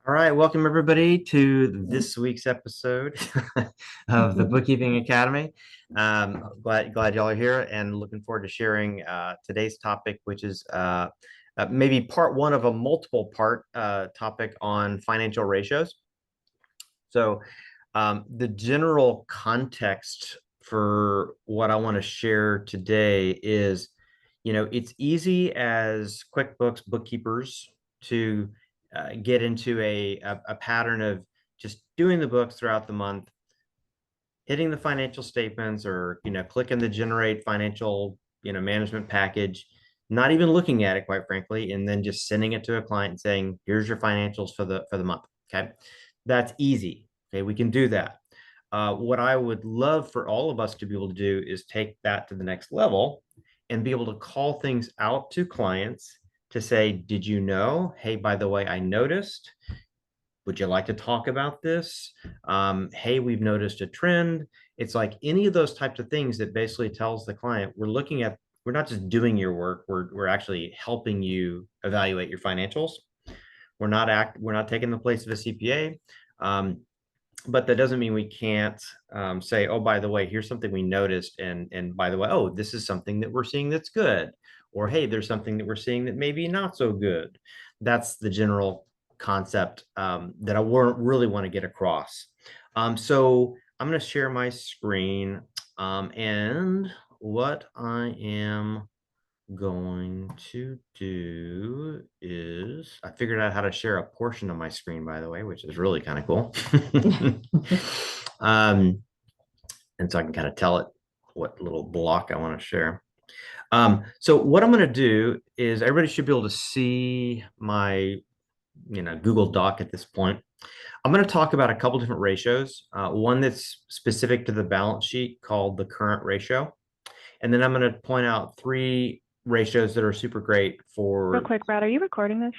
All right, welcome everybody to this week's episode of the Bookkeeping Academy. Glad y'all are here and looking forward to sharing today's topic, which is maybe part one of a multiple part topic on financial ratios. So the general context for what I want to share today is, it's easy as QuickBooks bookkeepers to get into a pattern of just doing the books throughout the month, hitting the financial statements or, clicking the generate financial, management package, not even looking at it, quite frankly, and then just sending it to a client and saying, here's your financials for the month. Okay. That's easy. Okay. We can do that. What I would love for all of us to be able to do is take that to the next level and be able to call things out to clients to say, did you know? Hey, by the way, I noticed. Would you like to talk about this? Hey, we've noticed a trend. It's like any of those types of things that basically tells the client, we're not just doing your work, we're actually helping you evaluate your financials. We're not taking the place of a CPA. But that doesn't mean we can't say, oh, by the way, here's something we noticed. And by the way, oh, this is something that we're seeing that's good. Or, hey, there's something that we're seeing that maybe not so good. That's the general concept that I really want to get across. So I'm going to share my screen. And what I am going to do is I figured out how to share a portion of my screen, by the way, which is really kind of cool. And so I can kind of tell it what little block I want to share. So what I'm going to do is everybody should be able to see my Google Doc at this point. I'm going to talk about a couple different ratios. One that's specific to the balance sheet called the current ratio. And then I'm going to point out three ratios that are super great for. Real quick, Brad, are you recording this?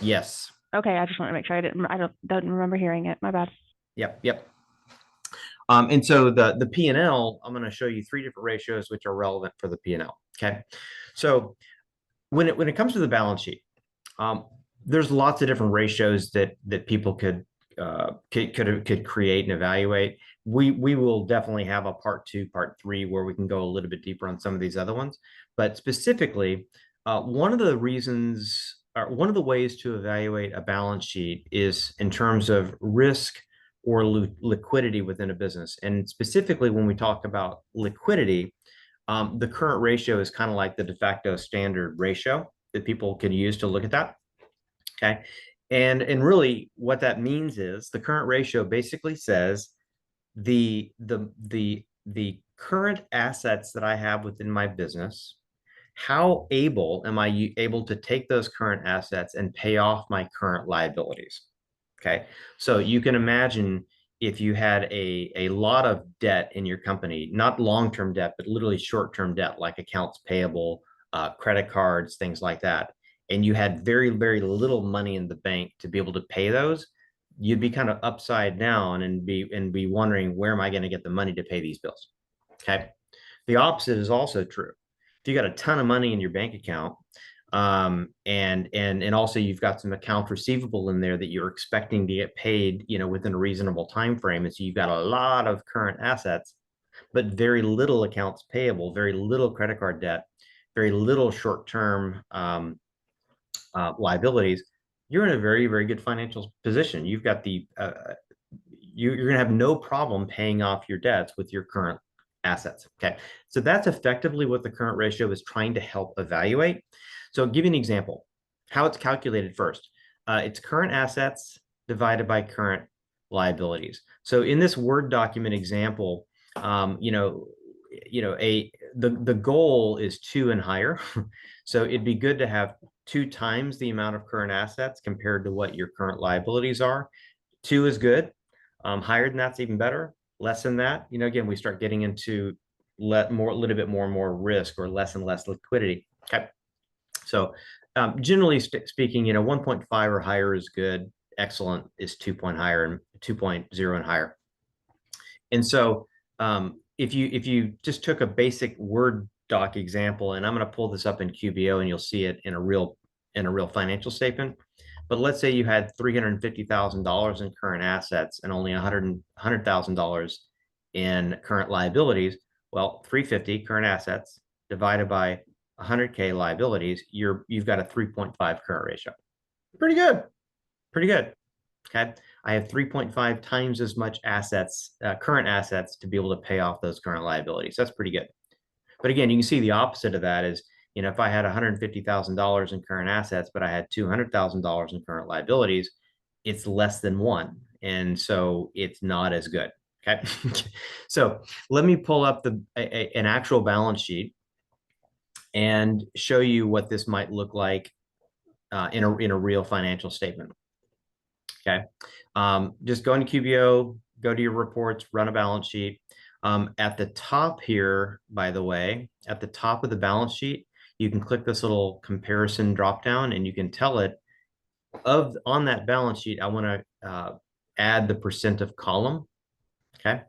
Yes. Okay, I just want to make sure I don't remember hearing it. My bad. Yep. And so the P&L, I'm going to show you three different ratios which are relevant for the P&L. Okay. So when it comes to the balance sheet, there's lots of different ratios that people could create and evaluate. We will definitely have a part two, part three, where we can go a little bit deeper on some of these other ones. But specifically, one of the reasons, or one of the ways to evaluate a balance sheet is in terms of risk or liquidity within a business. And specifically, when we talk about liquidity, the current ratio is kind of like the de facto standard ratio that people can use to look at that. Okay. And really what that means is the current ratio basically says the current assets that I have within my business, how able am I able to take those current assets and pay off my current liabilities? Okay. So you can imagine if you had a lot of debt in your company, not long-term debt, but literally short-term debt, like accounts payable, credit cards, things like that, and you had very, very little money in the bank to be able to pay those, you'd be kind of upside down and be wondering, where am I going to get the money to pay these bills? Okay. The opposite is also true. If you got a ton of money in your bank account, and also you've got some accounts receivable in there that you're expecting to get paid, within a reasonable time frame, and so you've got a lot of current assets, but very little accounts payable, very little credit card debt, very little short-term liabilities, you're in a very, very good financial position. You've got you're going to have no problem paying off your debts with your current assets. Okay. So that's effectively what the current ratio is trying to help evaluate. So I'll give you an example, how it's calculated first. It's current assets divided by current liabilities. So in this Word document example, the goal is 2 and higher. So it'd be good to have 2 times the amount of current assets compared to what your current liabilities are. 2 is good. Higher than that's even better. Less than that, again, we start getting into a little bit more and more risk, or less and less liquidity. Okay. So generally speaking, 1.5 or higher is good. Excellent is 2 point higher, and 2.0 and higher. And so if you just took a basic Word doc example, and I'm going to pull this up in QBO and you'll see it in a real financial statement. But let's say you had $350,000 in current assets and only $100,000 in current liabilities. Well, 350 current assets divided by 100K liabilities, you've got a 3.5 current ratio. Pretty good. Pretty good. Okay. I have 3.5 times as much assets, current assets, to be able to pay off those current liabilities. That's pretty good. But again, you can see the opposite of that is, if I had $150,000 in current assets, but I had $200,000 in current liabilities, it's less than one. And so it's not as good. Okay. So let me pull up an actual balance sheet and show you what this might look like in a real financial statement. Okay. Just go into QBO, go to your reports, run a balance sheet. At the top here, by the way, at the top of the balance sheet, you can click this little comparison dropdown and you can tell it on that balance sheet, I want to add the percent of column. Okay.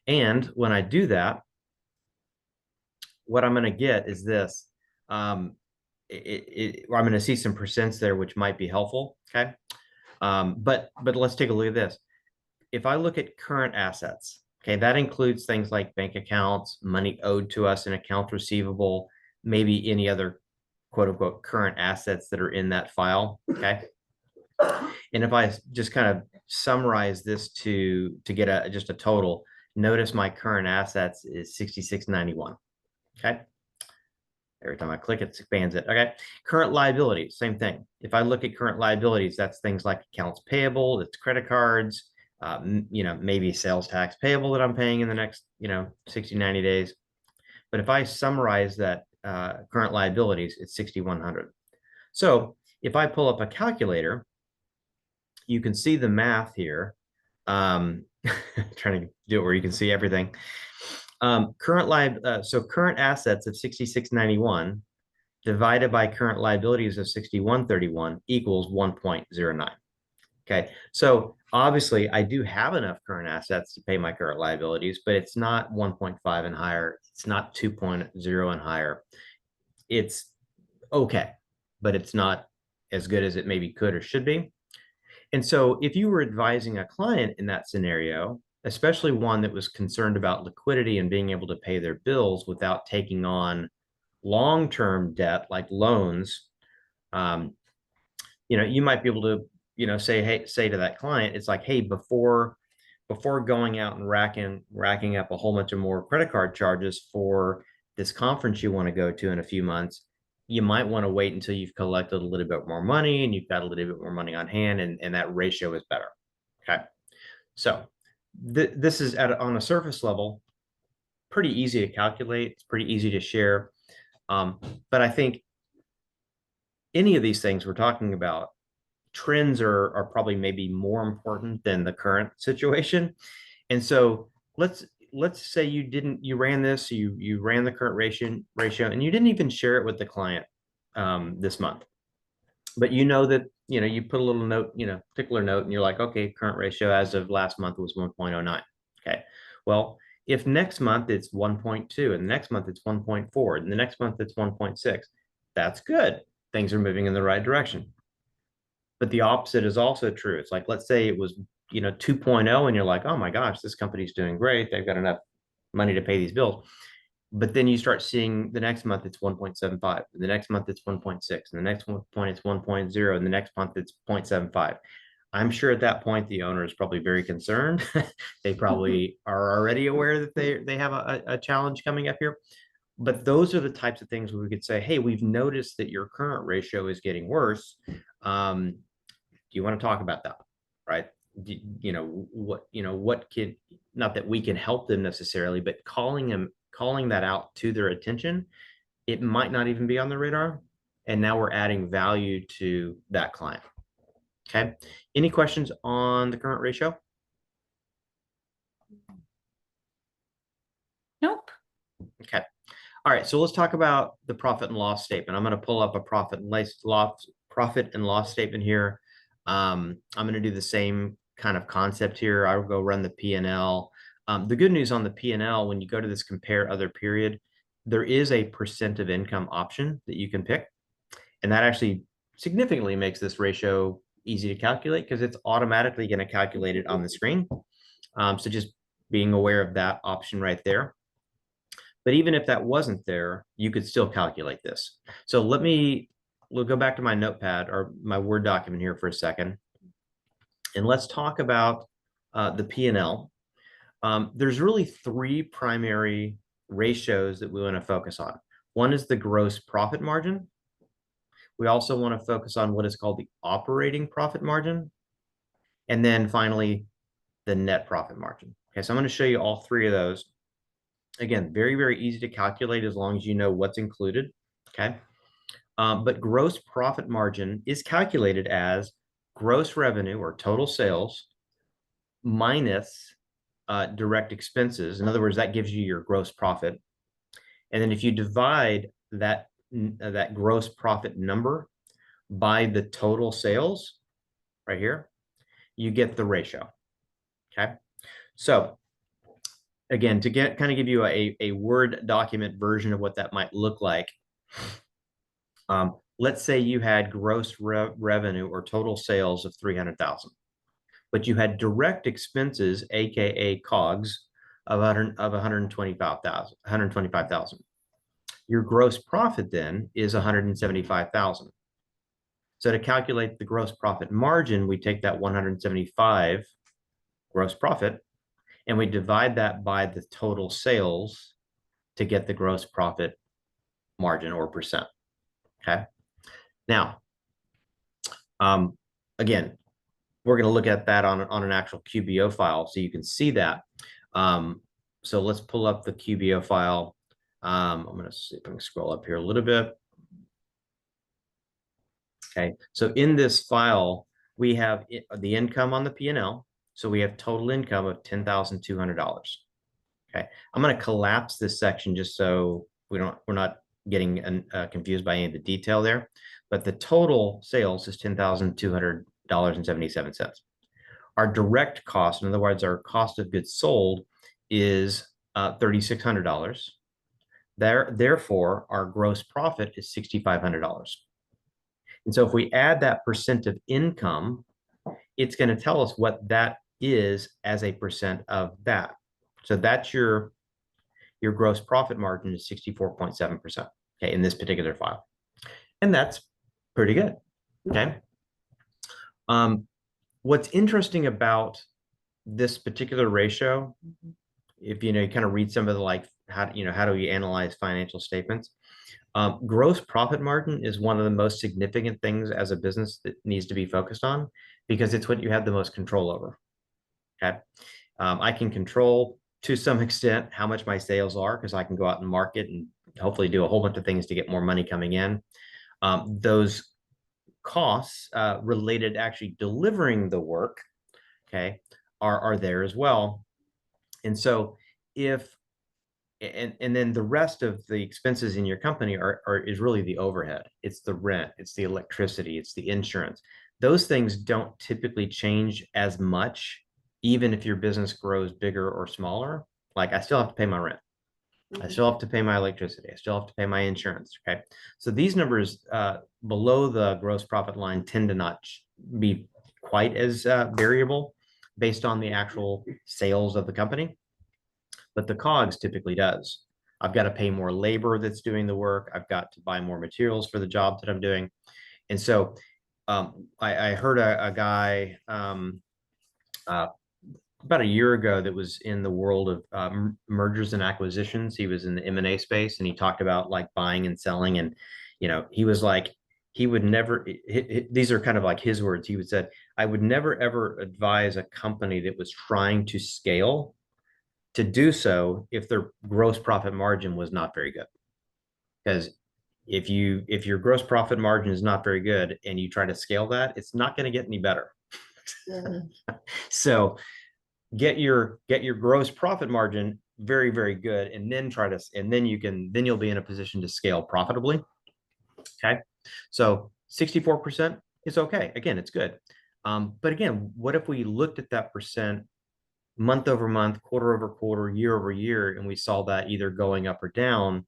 And when I do that, what I'm going to get is this. I'm going to see some percents there, which might be helpful. Okay. But let's take a look at this. If I look at current assets, okay, that includes things like bank accounts, money owed to us in accounts receivable, maybe any other quote unquote current assets that are in that file. Okay. And if I just kind of summarize this to get just a total, notice my current assets is 6691. Okay. Every time I click, it expands it. Okay. Current liabilities, same thing. If I look at current liabilities, that's things like accounts payable, it's credit cards, maybe sales tax payable that I'm paying in the next, 60, 90 days. But if I summarize that current liabilities, it's 6,100. So if I pull up a calculator, you can see the math here. Trying to do it where you can see everything. So current assets of 6691 divided by current liabilities of 6131 equals 1.09. Okay, so obviously I do have enough current assets to pay my current liabilities, but it's not 1.5 and higher. It's not 2.0 and higher. It's okay, but it's not as good as it maybe could or should be. And so if you were advising a client in that scenario, especially one that was concerned about liquidity and being able to pay their bills without taking on long-term debt like loans, you might be able to, say to that client, it's like, hey, before going out and racking up a whole bunch of more credit card charges for this conference you want to go to in a few months, you might want to wait until you've collected a little bit more money and you've got a little bit more money on hand, and that ratio is better. Okay. So this is on a surface level, pretty easy to calculate. It's pretty easy to share. But I think any of these things we're talking about, trends are probably maybe more important than the current situation. And so let's say you ran this, you ran the current ratio and you didn't even share it with the client this month. But that, you put a little note, particular note, and you're like, okay, current ratio as of last month was 1.09. Okay. Well, if next month it's 1.2 and the next month it's 1.4 and the next month it's 1.6, that's good. Things are moving in the right direction. But the opposite is also true. It's like, let's say it was, 2.0 and you're like, oh my gosh, this company's doing great. They've got enough money to pay these bills. But then you start seeing the next month it's 1.75, the next month it's 1.6, and the next point it's 1.0, and the next month it's 0.75. I'm sure at that point the owner is probably very concerned. They probably are already aware that they have a challenge coming up here. But those are the types of things where we could say, hey, we've noticed that your current ratio is getting worse. Do you want to talk about that? Right? What can, not that we can help them necessarily, but calling that out to their attention, it might not even be on the radar. And now we're adding value to that client. Okay. Any questions on the current ratio? Nope. Okay. All right. So let's talk about the profit and loss statement. I'm going to pull up a profit and loss statement here. I'm going to do the same kind of concept here. I'll go run the P&L. The good news on the P&L, when you go to this compare other period, there is a percent of income option that you can pick. And that actually significantly makes this ratio easy to calculate because it's automatically going to calculate it on the screen. So just being aware of that option right there. But even if that wasn't there, you could still calculate this. So we'll go back to my notepad or my Word document here for a second. And let's talk about the P&L. There's really three primary ratios that we want to focus on. One is the gross profit margin. We also want to focus on what is called the operating profit margin. And then finally, the net profit margin. Okay, so I'm going to show you all three of those. Again, very, very easy to calculate as long as you know what's included. Okay. But gross profit margin is calculated as gross revenue or total sales minus direct expenses. In other words, that gives you your gross profit. And then if you divide that gross profit number by the total sales right here, you get the ratio. Okay. So again, to kind of give you a Word document version of what that might look like. Let's say you had gross revenue or total sales of 300,000, but you had direct expenses, aka COGS, of 125,000. Your gross profit then is 175,000. So to calculate the gross profit margin, we take that 175 gross profit and we divide that by the total sales to get the gross profit margin or percent. Okay. Now, again, we're going to look at that on an actual QBO file so you can see that. So let's pull up the QBO file. I'm going to see if I can scroll up here a little bit. Okay, so in this file, we have the income on the P&L. So we have total income of $10,200. Okay, I'm going to collapse this section just so we're not getting confused by any of the detail there. But the total sales is $10,200.77. Our direct cost, in other words, our cost of goods sold, is $3,600. Therefore, our gross profit is $6,500. And so if we add that percent of income, it's going to tell us what that is as a percent of that. So that's your gross profit margin is 64.7%, okay, in this particular file. And that's pretty good, okay? What's interesting about this particular ratio, if you kind of read some of the how do we analyze financial statements? Gross profit margin is one of the most significant things as a business that needs to be focused on because it's what you have the most control over. Okay. I can control to some extent how much my sales are because I can go out and market and hopefully do a whole bunch of things to get more money coming in. Those costs related to actually delivering the work, okay, are there as well. And so and then the rest of the expenses in your company is really the overhead. It's the rent, it's the electricity, it's the insurance. Those things don't typically change as much, even if your business grows bigger or smaller. Like I still have to pay my rent. I still have to pay my electricity. I still have to pay my insurance. Okay. So these numbers below the gross profit line tend to not be quite as variable based on the actual sales of the company. But the COGS typically does. I've got to pay more labor that's doing the work. I've got to buy more materials for the job that I'm doing. And so I heard a guy about a year ago that was in the world of mergers and acquisitions. He was in the M&A space and he talked about like buying and selling. And, he was like, he would never, these are kind of like his words. He would said, I would never, ever advise a company that was trying to scale to do so if their gross profit margin was not very good. Because if your gross profit margin is not very good and you try to scale that, it's not going to get any better. So get your gross profit margin very, very good, and then you'll be in a position to scale profitably. Okay. So 64% is okay. Again, it's good. But again, what if we looked at that percent month over month, quarter over quarter, year over year, and we saw that either going up or down?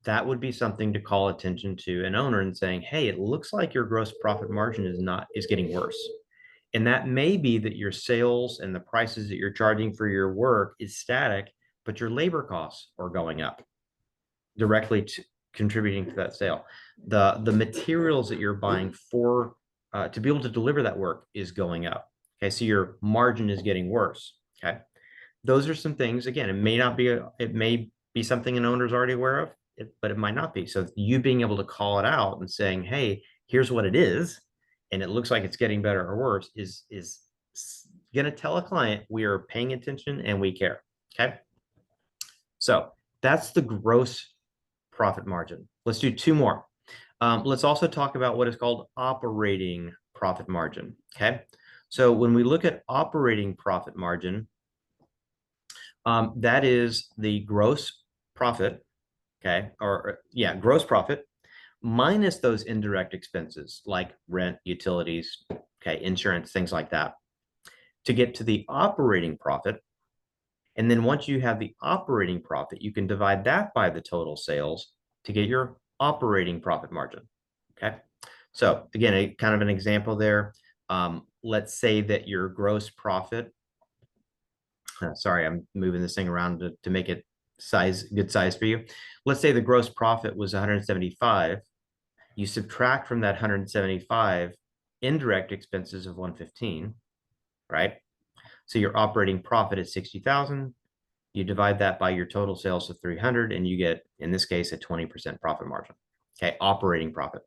that would be something to call attention to an owner and saying, hey, it looks like your gross profit margin is getting worse. And that may be that your sales and the prices that you're charging for your work is static, but your labor costs are going up, directly contributing to that sale. The materials that you're buying for to be able to deliver that work is going up. Okay, so your margin is getting worse. Okay, those are some things. Again, it may be something an owner's already aware of, but it might not be. So you being able to call it out and saying, hey, here's what it is, and it looks like it's getting better or worse, is going to tell a client we are paying attention and we care. Okay, so that's the gross profit margin. Let's do two more. Let's also talk about what is called operating profit margin. Okay, so when we look at operating profit margin, that is the gross profit, okay, or yeah, gross profit minus those indirect expenses like rent, utilities, okay, insurance, things like that, to get to the operating profit. And then once you have the operating profit, you can divide that by the total sales to get your operating profit margin. Okay. So again, kind of an example there. Let's say that your gross profit, sorry, I'm moving this thing around to make it good size for you. Let's say the gross profit was 175. You subtract from that 175 indirect expenses of 115, right? So your operating profit is 60,000. You divide that by your total sales of 300, and you get, in this case, a 20% profit margin. Okay, operating profit.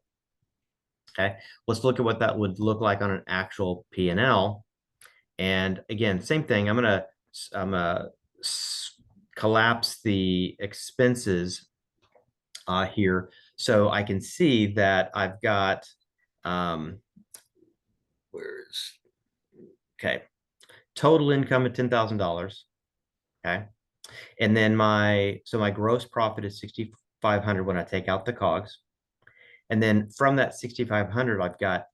Okay, let's look at what that would look like on an actual P&L. And again, same thing. I'm gonna collapse the expenses here, so I can see that I've got okay, total income at $10,000. Okay, and then my gross profit is 6,500 when I take out the COGS. And then from that 6,500, I've got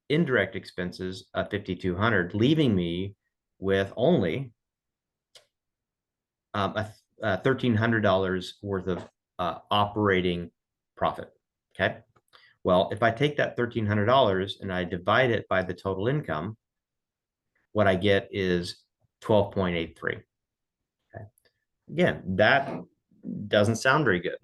indirect expenses of 5,200, leaving me with only $1,300 worth of operating profit. Okay. Well, if I take that $1,300 and I divide it by the total income, what I get is 12.83. Okay. Again, that doesn't sound very good.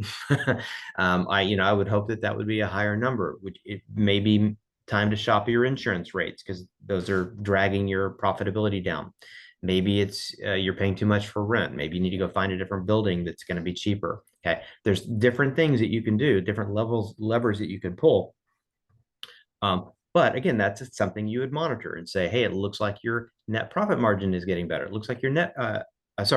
I would hope that would be a higher number, which it may be time to shop your insurance rates because those are dragging your profitability down. Maybe it's you're paying too much for rent. Maybe you need to go find a different building that's going to be cheaper. Okay, there's different things that you can do, different levers that you can pull. But again, that's something you would monitor and say, hey, it looks like your net profit margin is getting better. It looks like your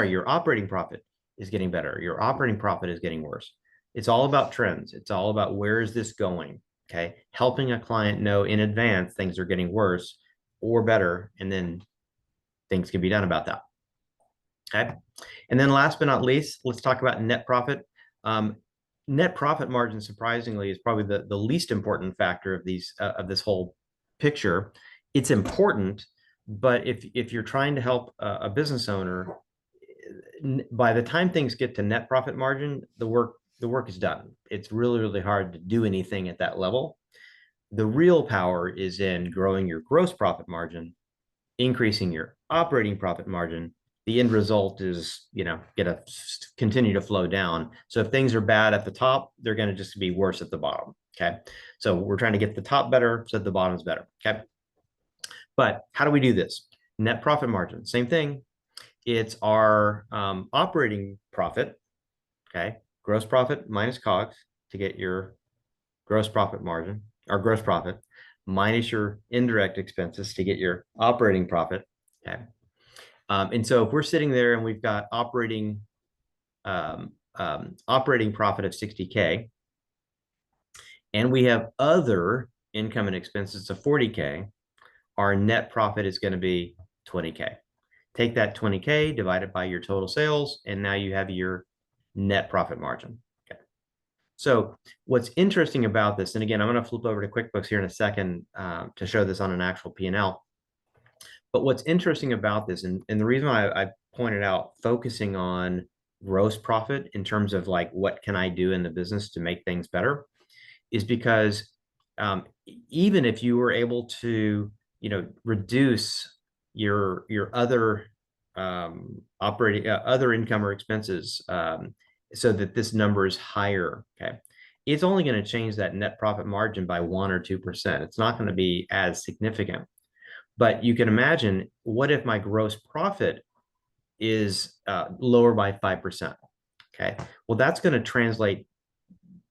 your operating profit is getting better. Your operating profit is getting worse. It's all about trends. It's all about where is this going? Okay. Helping a client know in advance things are getting worse or better, and then things can be done about that. Okay. And then last but not least, let's talk about net profit. Net profit margin, surprisingly, is probably the least important factor of this whole picture. It's important, but if you're trying to help a business owner, by the time things get to net profit margin, the work is done. It's really, really hard to do anything at that level. The real power is in growing your gross profit margin, increasing your operating profit margin. The end result is, gonna continue to flow down. So if things are bad at the top, they're going to just be worse at the bottom. Okay. So we're trying to get the top better so the bottom's better. Okay. But how do we do this? Net profit margin, same thing. It's our operating profit. Okay. Gross profit minus COGS to get your gross profit margin, or gross profit, minus your indirect expenses to get your operating profit. Okay. And so if we're sitting there and we've got operating profit of 60K, and we have other income and expenses of 40K, our net profit is going to be 20K. Take that 20K, divide it by your total sales, and now you have your net profit margin. Okay. So what's interesting about this, and again, I'm going to flip over to QuickBooks here in a second to show this on an actual P&L. But what's interesting about this, and the reason why I pointed out focusing on gross profit in terms of like, what can I do in the business to make things better, is because even if you were able to, reduce your other operating other income or expenses, so that this number is higher, okay, it's only going to change that net profit margin by 1 or 2%. It's not going to be as significant. But you can imagine, what if my gross profit is lower by 5%? Okay, well, that's going to translate,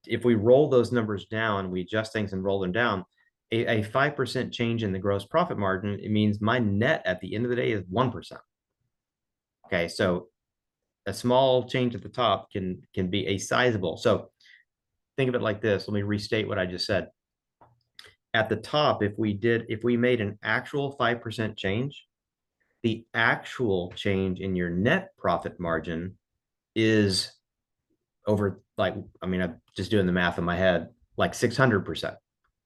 if we roll those numbers down, we adjust things and roll them down, a 5% change in the gross profit margin, it means my net at the end of the day is 1%. Okay, so a small change at the top can be a sizable. So think of it like this. Let me restate what I just said. At the top, if we made an actual 5% change, the actual change in your net profit margin is over, like, I mean, I'm just doing the math in my head, like 600%.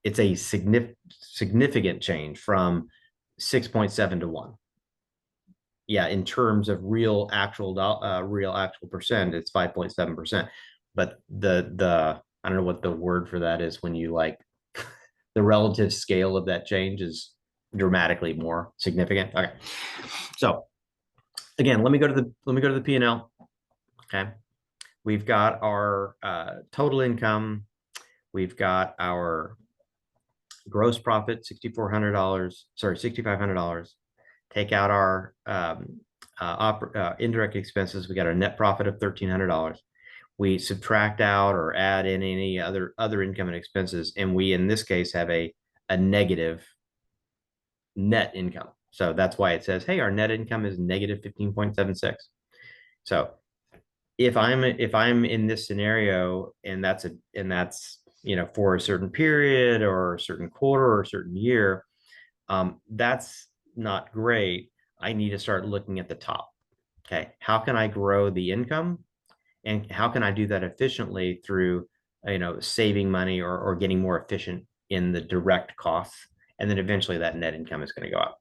It's a significant change from 6.7 to 1. Yeah, in terms of real actual percent, it's 5.7%. But the I don't know what the word for that is, when you like the relative scale of that change is dramatically more significant. Okay. So again, let me go to the P&L. Okay. We've got our total income. We've got our gross profit, $6,400, sorry, $6,500. Take out our indirect expenses. We got our net profit of $1,300. We subtract out or add in any other income and expenses, and we, in this case, have a negative net income. So that's why it says, hey, our net income is negative 15.76. So if I'm in this scenario, and that's for a certain period or a certain quarter or a certain year, that's not great. I need to start looking at the top. Okay, how can I grow the income, and how can I do that efficiently through saving money or getting more efficient in the direct costs, and then eventually that net income is going to go up.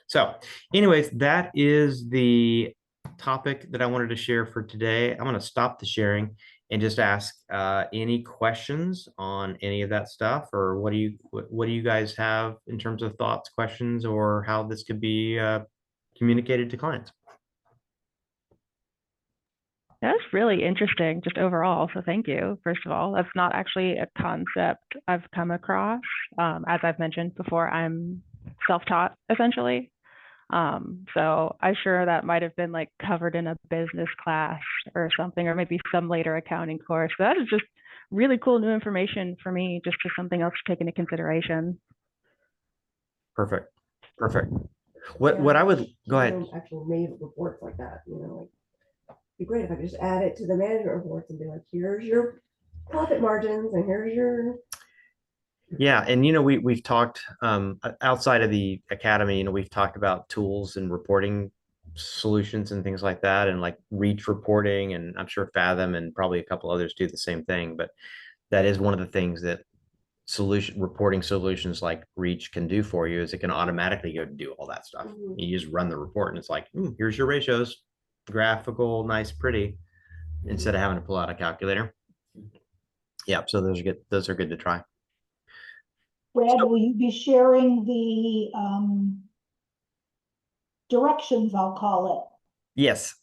So anyways, that is the topic that I wanted to share for today. I'm going to stop the sharing and just ask any questions on any of that stuff, or what do you guys have in terms of thoughts, questions, or how this could be communicated to clients? That's really interesting, just overall. So thank you, first of all. That's not actually a concept I've come across. As I've mentioned before, I'm self-taught essentially. So I'm sure that might have been like covered in a business class or something, or maybe some later accounting course. So that is just really cool new information for me, just as something else to take into consideration. Perfect. What I would go ahead. Actual made reports like that, like, be great if I could just add it to the management reports and be like, here's your profit margins and here's your. Yeah, and we've talked outside of the academy, we've talked about tools and reporting solutions and things like that, and like Reach reporting, and I'm sure Fathom and probably a couple others do the same thing. But that is one of the things that reporting solutions like Reach can do for you, is it can automatically go do all that stuff. You just run the report and it's like, here's your ratios, graphical, nice, pretty, instead of having to pull out a calculator. Yeah, so those are good to try. Brad, will you be sharing the directions, I'll call Yes.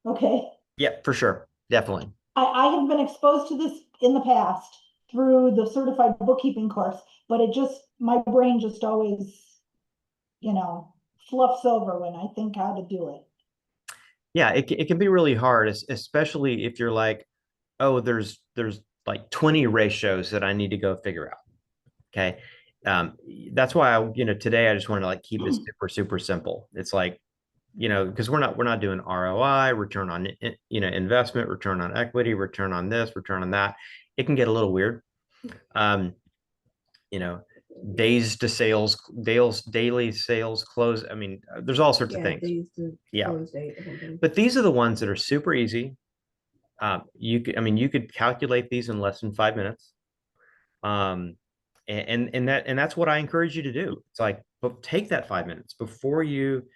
it? Okay. Yeah, for sure. Definitely. I have been exposed to this in the past through the certified bookkeeping course, but my brain just always, fluffs over when I think how to do it. Yeah, it can be really hard, especially if you're like, oh, there's like 20 ratios that I need to go figure out. Okay. That's why today I just wanted to like keep it super, super simple. It's like, because we're not doing ROI, return on investment, return on equity, return on this, return on that. It can get a little weird. Days to sales, daily sales close. I mean, there's all sorts of things. Days to close date or something. But these are the ones that are super easy. You could calculate these in less than 5 minutes. And that's what I encourage you to do. It's like, but take that 5 minutes before you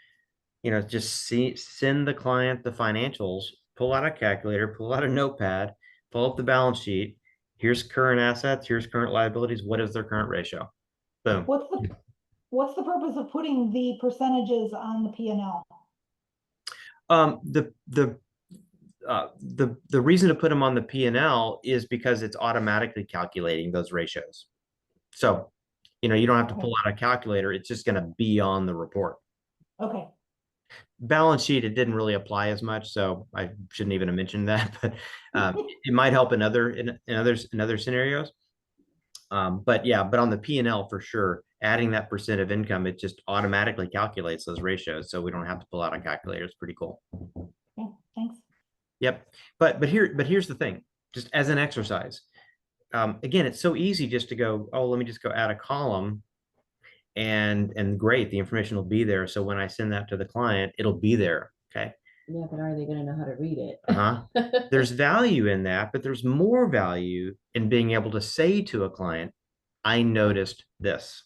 just send the client the financials. pull out a calculator, pull out a notepad, pull up the balance sheet. Here's current assets, here's current liabilities. What is their current ratio? Boom. What's the purpose of putting the percentages on the P and L? The reason to put them on the P&L is because it's automatically calculating those ratios. So, you don't have to pull out a calculator. It's just going to be on the report. Okay, Balance sheet, it didn't really apply as much, so I shouldn't even have mentioned that, but it might help in other scenarios. But on the P&L for sure, adding that percent of income, it just automatically calculates those ratios, so we don't have to pull out a calculator. It's pretty cool. okay, thanks. Yep. But here's the thing, just as an exercise. Again, it's so easy just to go, oh, let me just go add a column and great, the information will be there. So when I send that to the client, it'll be there. Okay. Yeah, but are they going to know how to read it? There's value in that, but there's more value in being able to say to a client, I noticed this.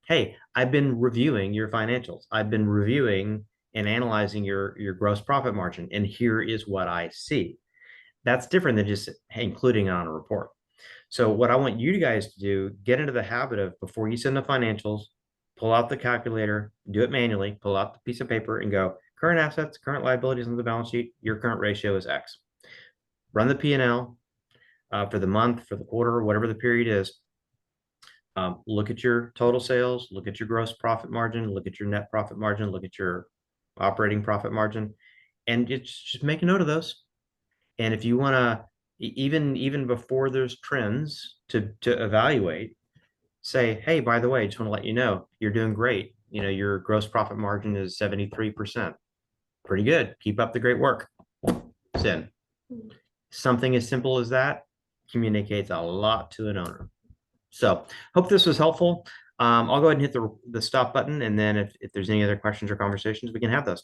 Hey, I've been reviewing your financials. I've been reviewing and analyzing your gross profit margin, and here is what I see. That's different than just including it on a report. So what I want you guys to do, get into the habit of, before you send the financials, pull out the calculator, do it manually, pull out the piece of paper and go, current assets, current liabilities on the balance sheet, your current ratio is X. Run the P&L for the month, for the quarter, whatever the period is. Look at your total sales, look at your gross profit margin, look at your net profit margin, look at your operating profit margin, and just make a note of those. And if you want to, even before there's trends to evaluate, say, hey, by the way, I just want to let you know, you're doing great. Your gross profit margin is 73%. Pretty good. Keep up the great work. Send. Something as simple as that communicates a lot to an owner. So hope this was helpful. I'll go ahead and hit the stop button. And then if there's any other questions or conversations, we can have those.